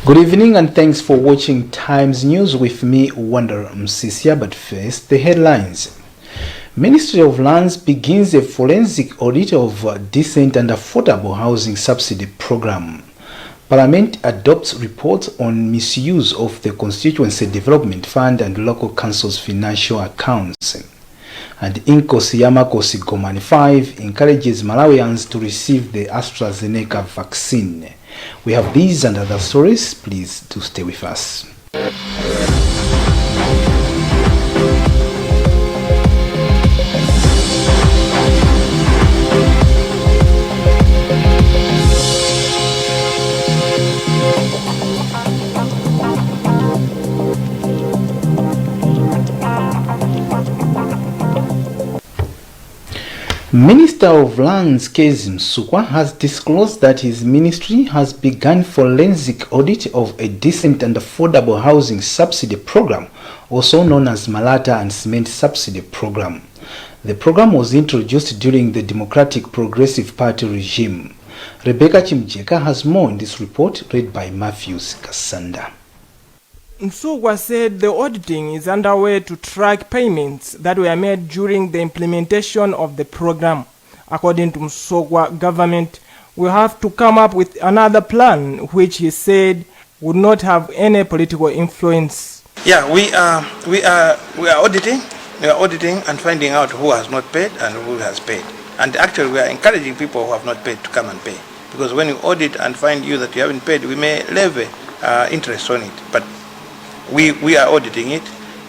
Good evening and thanks for watching Times News with me, Wonder Msisia. But first, the headlines. Ministry of Lands begins a forensic audit of decent and affordable housing subsidy program. Parliament adopts reports on misuse of the Constituency Development Fund and local councils' financial accounts. And Inkosi Yamakosi Gomani 5 encourages Malawians to receive the AstraZeneca vaccine. We have these and other stories. Please do stay with us. Minister of Lands Kezim Sukwa has disclosed that his ministry has begun forensic audit of a decent and affordable housing subsidy program, also known as Malata and Cement Subsidy Program. The program was introduced during the Democratic Progressive Party regime. Rebecca Chimjeka has more in this report, read by Matthews Kasanda. Nsugwa said the auditing is underway to track payments that were made during the implementation of the program. According to Nsugwa, government will have to come up with another plan, which he said would not have any political influence. Yeah, we are auditing. We are auditing and finding out who has not paid and who has paid. And actually, we are encouraging people who have not paid to come and pay, because when you audit and find you that you haven't paid, we may levy interest on it. But we are auditing it.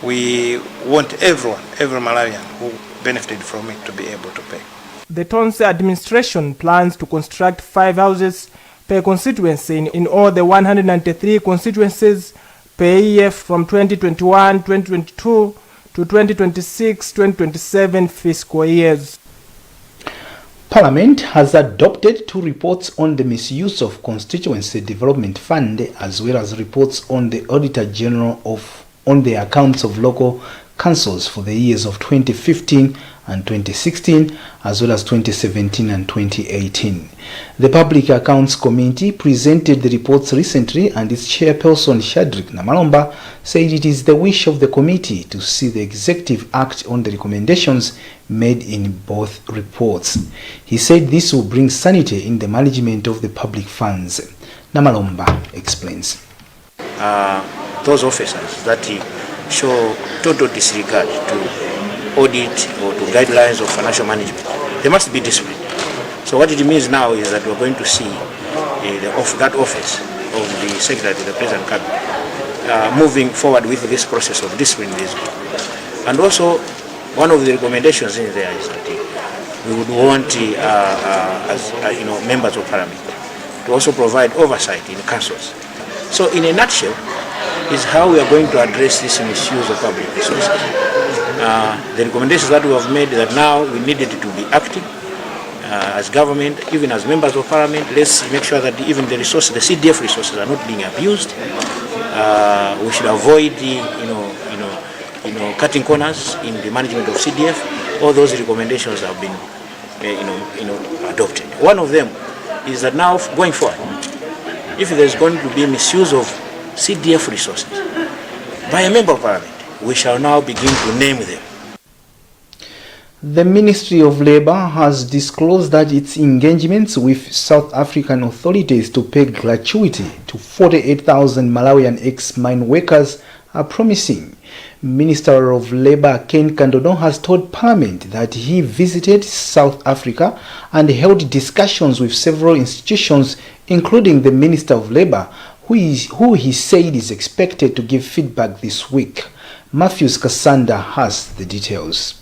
We want every Malawian who benefited from it to be able to pay. The Tonse administration plans to construct 5 houses per constituency in all the 193 constituencies per year from 2021-2022 to 2026-2027 fiscal years. Parliament has adopted 2 reports on the misuse of Constituency Development Fund, as well as reports on the Auditor General on the accounts of local councils for the years of 2015 and 2016, as well as 2017 and 2018. The Public Accounts Committee presented the reports recently, and its chairperson Shadrick Namalomba said it is the wish of the committee to see the executive act on the recommendations made in both reports. He said this will bring sanity in the management of the public funds. Namalomba explains. Those officers that show total disregard to audit or to guidelines of financial management, they must be disciplined. So what it means now is that we're going to see that office of the Secretary to the President Cabinet moving forward with this process of discipline. And also, one of the recommendations in there is that we would want, as members of Parliament, to also provide oversight in councils. So, in a nutshell, is how we are going to address this misuse of public resources. The recommendations that we have made that now we needed to be active as government, even as members of Parliament. Let's make sure that even the resources, the CDF resources, are not being abused. We should avoid cutting corners in the management of CDF. All those recommendations have been adopted. One of them is that now going forward, if there is going to be misuse of CDF resources by a member of Parliament, we shall now begin to name them. The Ministry of Labour has disclosed that its engagements with South African authorities to pay gratuity to 48,000 Malawian ex-mine workers are promising. Minister of Labour Ken Kandodo has told Parliament that he visited South Africa and held discussions with several institutions, including the Minister of Labour, who he said is expected to give feedback this week. Matthews Kasanda has the details.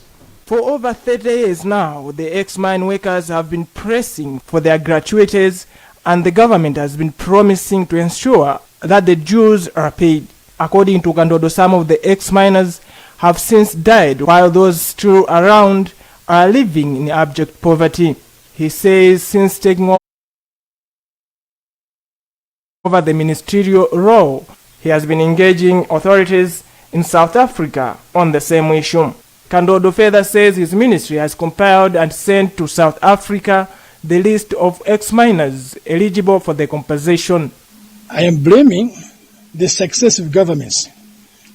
For over 30 years now, the ex-mine workers have been pressing for their gratuities, and the government has been promising to ensure that the dues are paid. According to Kandodo, some of the ex-miners have since died, while those still around are living in abject poverty. He says since taking over the ministerial role, he has been engaging authorities in South Africa on the same issue. Kandodo further says his ministry has compiled and sent to South Africa the list of ex-miners eligible for the compensation. I am blaming the successive governments.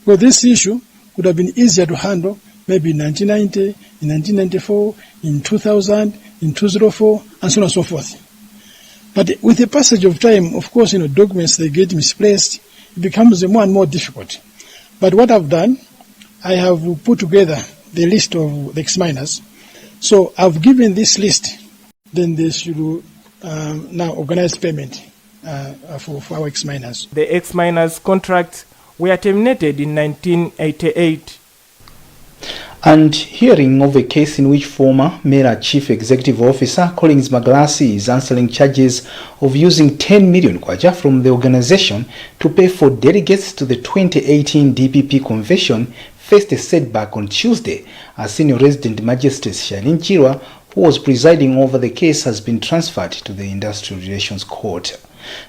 Well, this issue would have been easier to handle maybe in 1990, in 1994, in 2000, in 2004, and so on and so forth. But with the passage of time, of course, documents, they get misplaced. It becomes more and more difficult. But what I've done, I have put together the list of the ex-miners. So I've given this list. Then they should now organize payment for our ex-miners. The ex-miners' contracts were terminated in 1988. And hearing of a case in which former Mera Chief Executive Officer Collins Magalasi is answering charges of using 10 million kwacha from the organization to pay for delegates to the 2018 DPP convention faced a setback on Tuesday as senior resident magistrate Shailin Chirwa, who was presiding over the case, has been transferred to the Industrial Relations Court.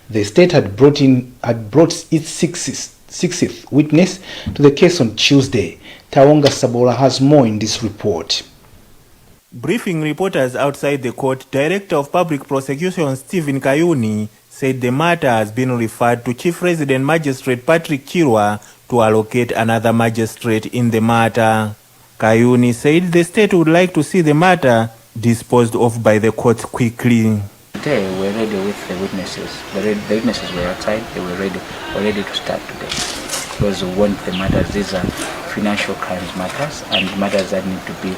The state had brought its sixth witness to the case on Tuesday. Tawonga Sabola has more in this report. Briefing reporters outside the court, Director of Public Prosecution Stephen Kayuni said the matter has been referred to Chief Resident Magistrate Patrick Chirwa to allocate another magistrate in the matter. Kayuni said the state would like to see the matter disposed of by the court quickly. Today we're ready with the witnesses. The witnesses were outside, they were ready to start today. Because we want the matters, these are financial crimes matters and matters that need to be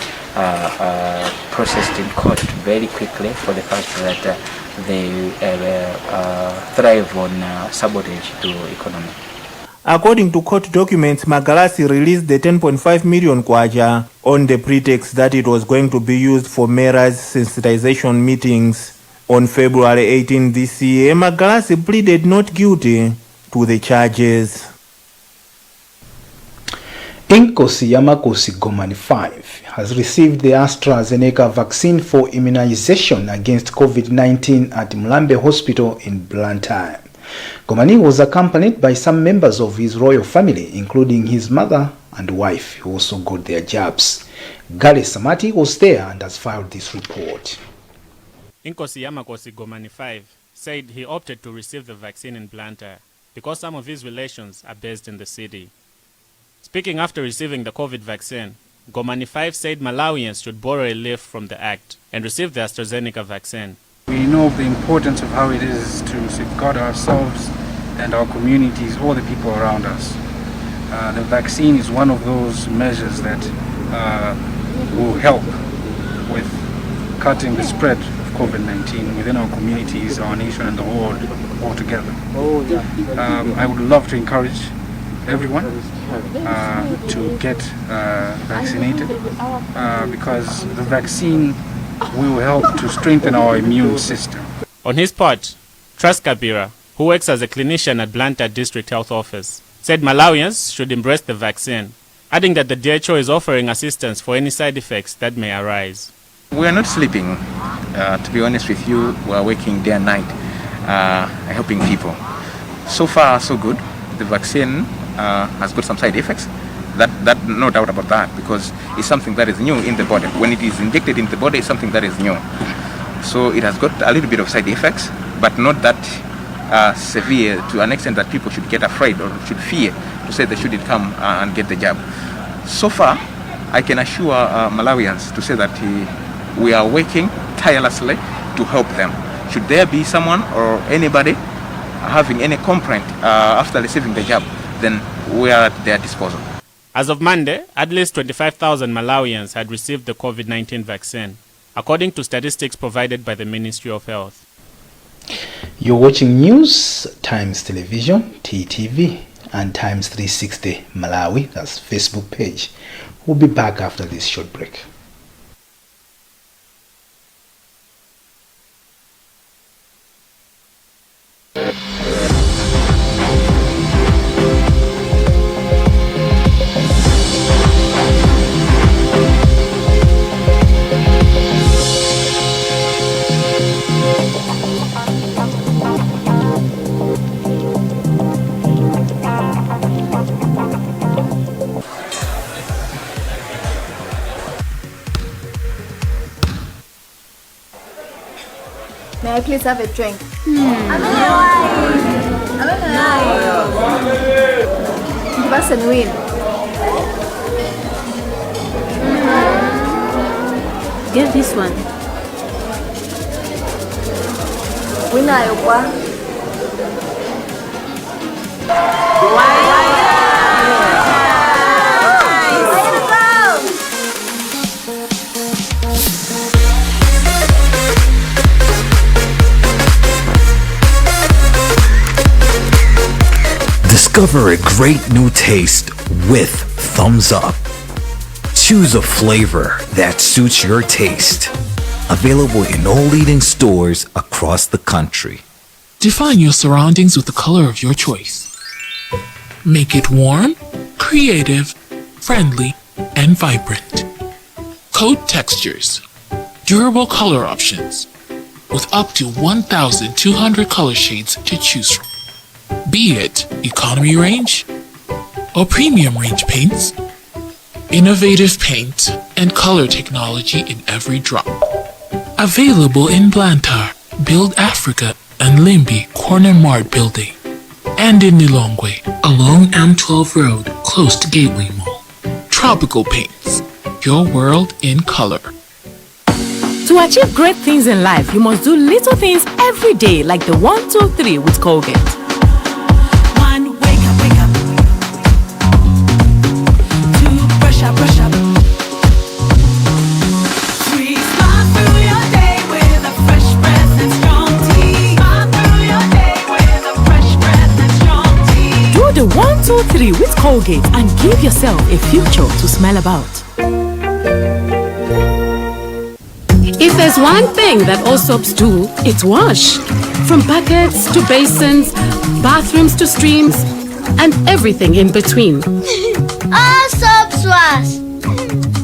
processed in court very quickly for the fact that they thrive on sabotage to economy. According to court documents, Magalasi released the 10.5 million kwacha on the pretext that it was going to be used for Mera's sensitization meetings. On February 18 this year, Magalasi pleaded not guilty to the charges. Inkosi Yamakosi Gomani 5 has received the AstraZeneca vaccine for immunization against COVID-19 at Mlambe Hospital in Blantyre. Gomani was accompanied by some members of his royal family, including his mother and wife, who also got their jabs. Gale Samati was there and has filed this report. Inkosi Yamakosi Gomani 5 said he opted to receive the vaccine in Blantyre because some of his relations are based in the city. Speaking after receiving the COVID vaccine, Gomani 5 said Malawians should borrow a leaf from the Act and receive the AstraZeneca vaccine. We know the importance of how it is to safeguard ourselves and our communities, all the people around us. The vaccine is one of those measures that will help with cutting the spread of COVID-19 within our communities, our nation and the world altogether. I would love to encourage everyone to get vaccinated because the vaccine will help to strengthen our immune system. On his part, Trust Kabira, who works as a clinician at Blantyre District Health Office, said Malawians should embrace the vaccine, adding that the DHO is offering assistance for any side effects that may arise. We are not sleeping, to be honest with you. We are working day and night, helping people. So far, so good. The vaccine has got some side effects. That no doubt about that, because it's something that is new in the body. When it is injected in the body, it's something that is new. So it has got a little bit of side effects, but not that severe to an extent that people should get afraid or should fear to say they shouldn't come and get the jab. So far, I can assure Malawians to say that we are working tirelessly to help them. Should there be someone or anybody having any complaint after receiving the jab, then we are at their disposal. As of Monday, at least 25,000 Malawians had received the COVID-19 vaccine, according to statistics provided by the Ministry of Health. You're watching News Times Television, TTV, and Times 360 Malawi, that's Facebook page. We'll be back after this short break. May I please have a drink? Give us a win. Get this one. Winner kwa. Discover a great new taste with Thumbs Up. Choose a flavor that suits your taste. Available in all leading stores across the country. Define your surroundings with the color of your choice. Make it warm, creative, friendly, and vibrant. Coat textures. Durable color options. With up to 1,200 color shades to choose from. Be it economy range or premium range paints, innovative paint and color technology in every drop. Available in Blantyre, Build Africa and Limby Corner Mart Building, and in Nilongwe along M12 Road close to Gateway Mall. Tropical Paints, your world in color. To achieve great things in life, you must do little things every day, like the 1, 2, 3 with Colgate. Brush up. 3, smile through your day with a fresh breath and strong tea. Smile through your day with a fresh breath and strong tea. Do the 1, 2, 3 with Colgate and give yourself a future to smile about. If there's one thing that all soaps do, it's wash. From buckets to basins, bathrooms to streams, and everything in between. All soaps wash.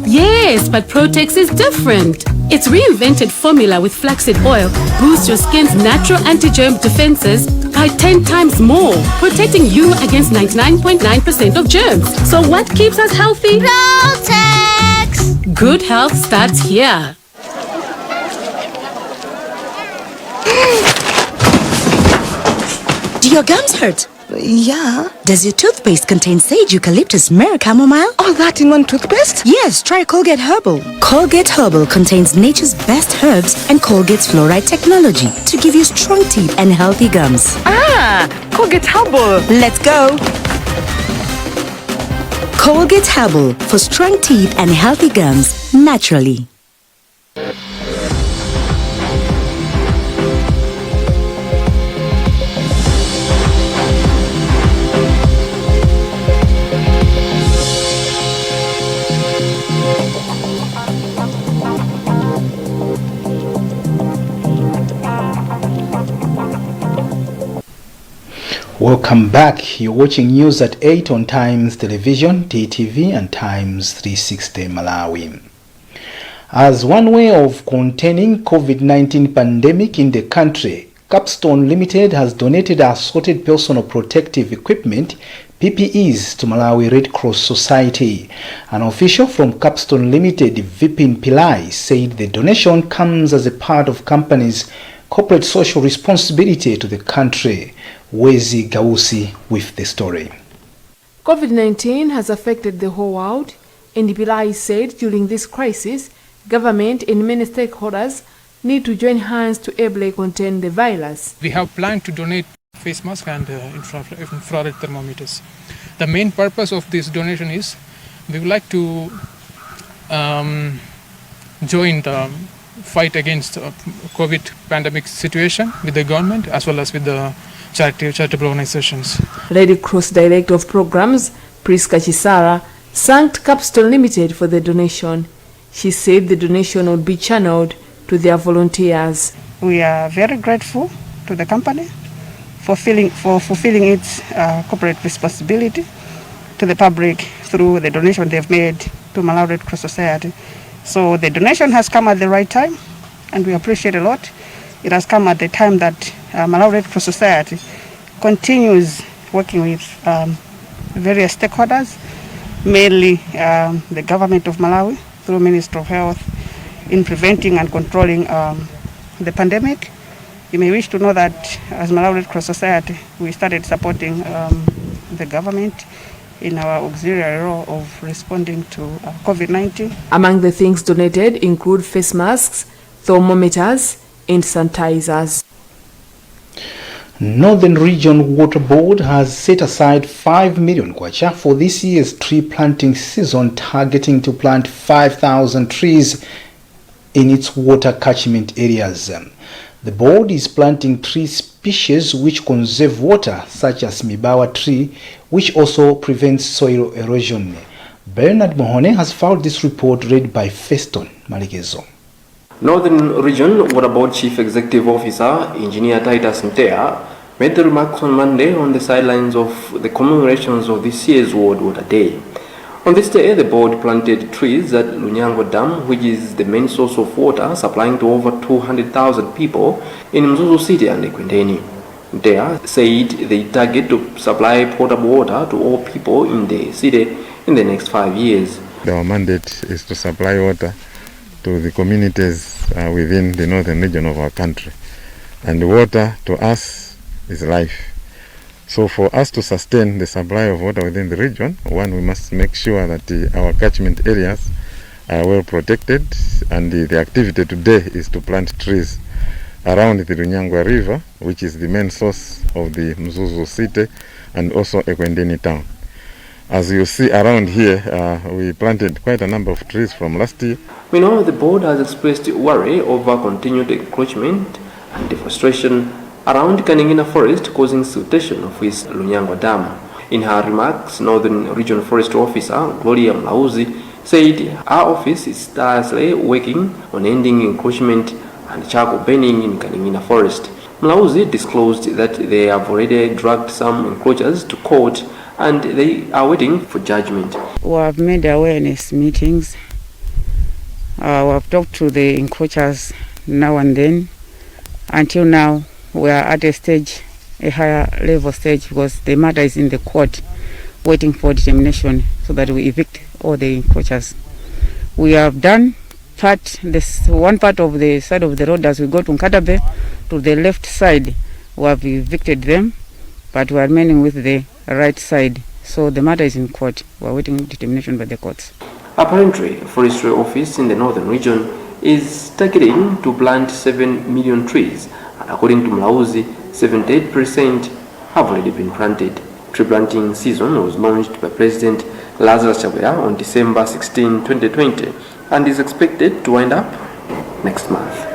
Yes, but Protex is different. Its reinvented formula with flaxseed oil boosts your skin's natural anti-germ defenses by 10 times more, protecting you against 99.9% of germs. So what keeps us healthy? Protex! Good health starts here. Do your gums hurt? Yeah. Does your toothpaste contain sage, eucalyptus, myrrh, chamomile? All that in one toothpaste? Yes, try Colgate Herbal. Colgate Herbal contains nature's best herbs and Colgate's fluoride technology to give you strong teeth and healthy gums. Colgate Herbal. Let's go. Colgate Herbal for strong teeth and healthy gums naturally. Welcome back. You're watching news at 8 on Times Television, TTV, and Times 360 Malawi. As one way of containing COVID-19 pandemic in the country, Capstone Limited has donated assorted personal protective equipment, PPEs, to Malawi Red Cross Society. An official from Capstone Limited, Vipin Pillai, said the donation comes as a part of company's corporate social responsibility to the country. Wezi Gausi with the story. COVID-19 has affected the whole world, and Pillai said during this crisis, government and many stakeholders need to join hands to ably contain the virus. We have planned to donate face masks and infrared thermometers. The main purpose of this donation is we would like to join the fight against COVID pandemic situation with the government as well as with the charitable organizations. Red Cross Director of Programs, Priska Chisara, thanked Capstone Limited for the donation. She said the donation would be channeled to their volunteers. We are very grateful to the company for fulfilling its corporate responsibility to the public through the donation they've made to Malawi Red Cross Society. So the donation has come at the right time, and we appreciate a lot. It has come at the time that Malawi Red Cross Society continues working with various stakeholders, mainly the government of Malawi through Ministry of Health in preventing and controlling the pandemic, You may wish to know that as Malawi Red Cross Society, we started supporting the government in our auxiliary role of responding to COVID-19. Among the things donated include face masks, thermometers, and sanitizers. Northern Region Water Board has set aside 5 million kwacha for this year's tree planting season, targeting to plant 5,000 trees in its water catchment areas. The board is planting tree species which conserve water, such as Mibawa tree, which also prevents soil erosion. Bernard Mohone has filed this report, read by Feston Maligezo. Northern Region Water Board Chief Executive Officer Engineer Titus Mtea made the remarks on Monday on the sidelines of the commemorations of this year's World Water Day. On this day, the board planted trees at Lunyango Dam, which is the main source of water supplying to over 200,000 people in Mzuzu City and Ekwendeni. Mtea said they target to supply potable water to all people in the city in the next 5 years. Our mandate is to supply water to the communities within the northern region of our country, and the water to us is life. So for us to sustain the supply of water within the region, one, we must make sure that our catchment areas are well protected, and the activity today is to plant trees around the Runyangwa River, which is the main source of the Mzuzu City and also Ekwendeni town. As you see around here, we planted quite a number of trees from last year. We know the board has expressed worry over continued encroachment and deforestation around Kaningina Forest, causing siltation of its Lunyango Dam. In her remarks, Northern Region Forest Officer Gloria Mlauzi said her office is tirelessly working on ending encroachment and charcoal burning in Kaningina Forest. Mlauzi disclosed that they have already dragged some encroachers to court and they are waiting for judgment. We have made awareness meetings. We have talked to the encroachers now and then. Until now, we are at a stage, a higher level stage, because the matter is in the court, waiting for determination so that we evict all the encroachers. We have done one part of the side of the road as we go to Nkatabe, to the left side, we have evicted them, but we are remaining with the right side. So the matter is in court. We are waiting determination by the courts. Apparently, Forestry Office in the Northern Region is targeting to plant 7 million trees, and according to Mlauzi, 78% have already been planted. Tree planting season was launched by President Lazarus Chakwera on December 16, 2020, and is expected to wind up next month.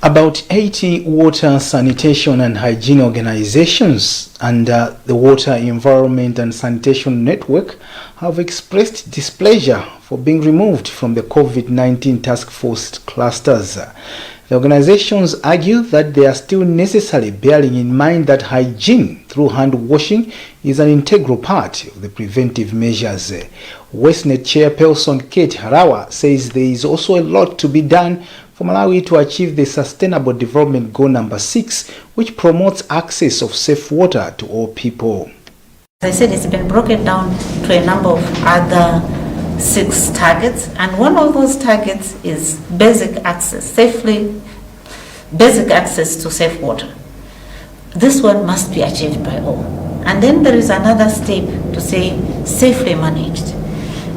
About 80 water, sanitation and hygiene organizations under the Water, Environment and Sanitation Network have expressed displeasure for being removed from the COVID-19 task force clusters. The organizations argue that they are still necessary, bearing in mind that hygiene through hand washing is an integral part of the preventive measures. Westnet chairperson Kate Harawa says there is also a lot to be done for Malawi to achieve the Sustainable Development Goal number 6, which promotes access of safe water to all people. As I said, it's been broken down to a number of other 6 targets, and one of those targets is basic access to safe water. This one must be achieved by all. And then there is another step to say safely managed.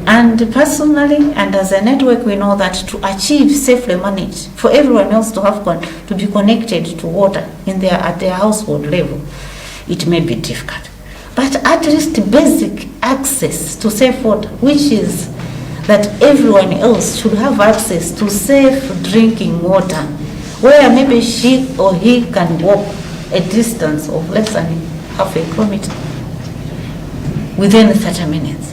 And personally, and as a network, we know that to achieve safely managed, for everyone else to have to be connected to water at their household level, it may be difficult. But at least basic access to safe water, which is that everyone else should have access to safe drinking water, where maybe she or he can walk a distance of less than half a kilometer within 30 minutes.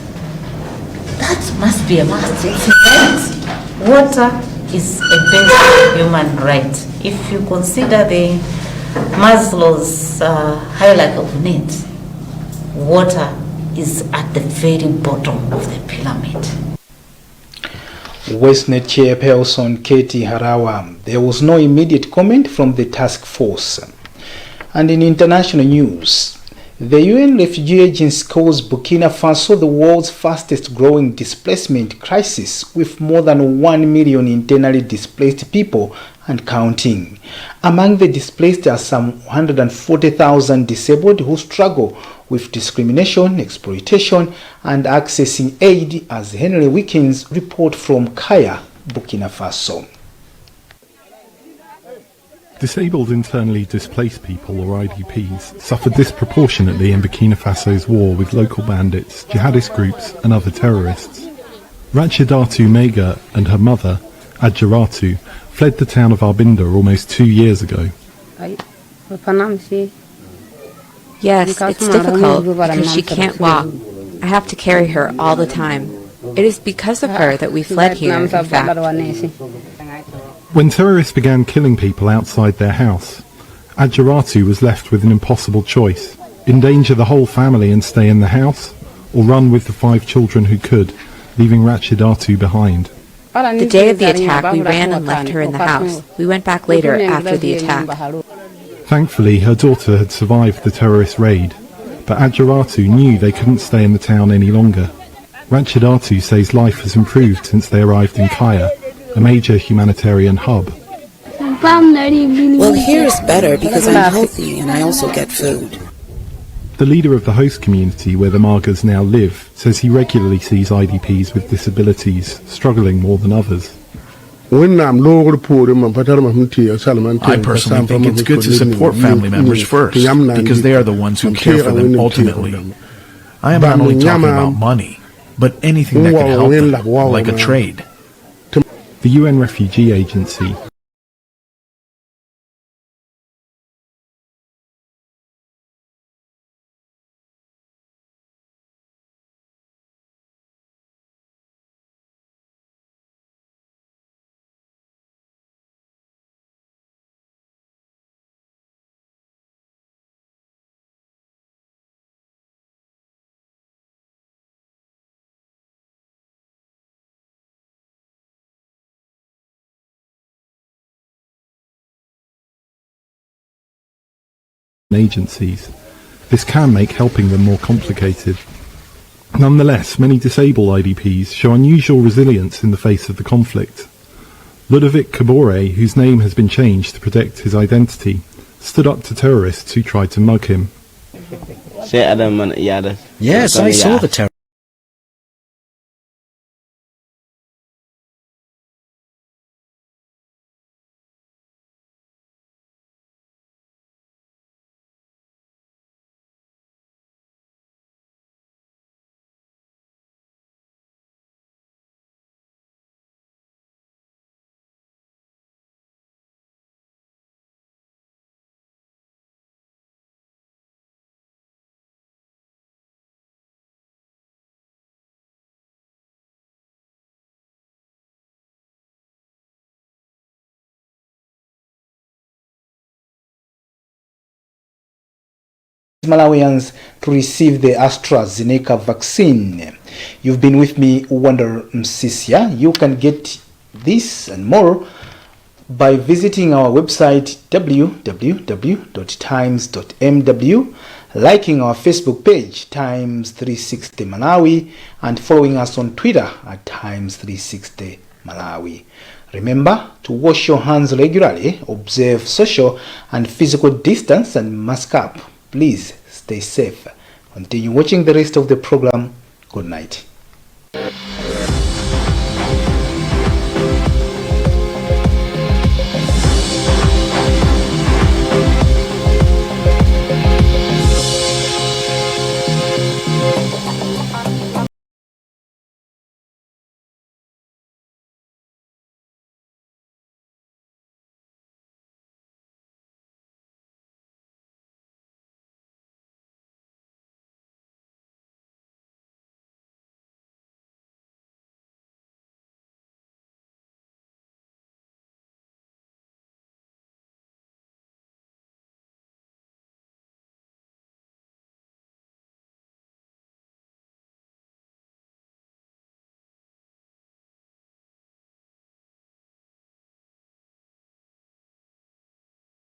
That must be a must. It's a right. Water is a basic human right. If you consider the Maslow's hierarchy of needs, water is at the very bottom of the pyramid. Westnet chairperson Katie Harawa. There was no immediate comment from the task force. And in international news, the UN Refugee Agency calls Burkina Faso the world's fastest growing displacement crisis, with more than 1 million internally displaced people and counting. Among the displaced are some 140,000 disabled who struggle with discrimination, exploitation, and accessing aid, as Henry Wickens report from Kaya, Burkina Faso. Disabled internally displaced people, or IDPs, suffer disproportionately in Burkina Faso's war with local bandits, jihadist groups and other terrorists. Rachidatu Mega and her mother, Adjaratu, fled the town of Arbinda almost 2 years ago. Yes, it's difficult because she can't walk. I have to carry her all the time. It is because of her that we fled here, in fact. When terrorists began killing people outside their house, Adjaratu was left with an impossible choice: endanger the whole family and stay in the house, or run with the 5 children who could, leaving Rachidatu behind. The day of the attack, we ran and left her in the house. We went back later after the attack. Thankfully, her daughter had survived the terrorist raid, but Adjaratu knew they couldn't stay in the town any longer. Rachidatu says life has improved since they arrived in Kaya, a major humanitarian hub. Well, here is better because I'm healthy and I also get food. The leader of the host community where the Margas now live says he regularly sees IDPs with disabilities struggling more than others. I personally think it's good to support family members first, because they are the ones who care for them ultimately. I am not only talking about money, but anything that can help them, like a trade. The UN Refugee Agency agencies. This can make helping them more complicated. Nonetheless, many disabled IDPs show unusual resilience in the face of the conflict. Ludovic Kabore, whose name has been changed to protect his identity, stood up to terrorists who tried to mug him. Yes, I saw the terrorists. Malawians to receive the AstraZeneca vaccine. You've been with me, Wonder Msisia. You can get this and more by visiting our website www.times.mw, liking our Facebook page Times360 Malawi, and following us on Twitter at Times360 Malawi. Remember to wash your hands regularly, observe social and physical distance, and mask up. Please stay safe. Continue watching the rest of the program. Good night.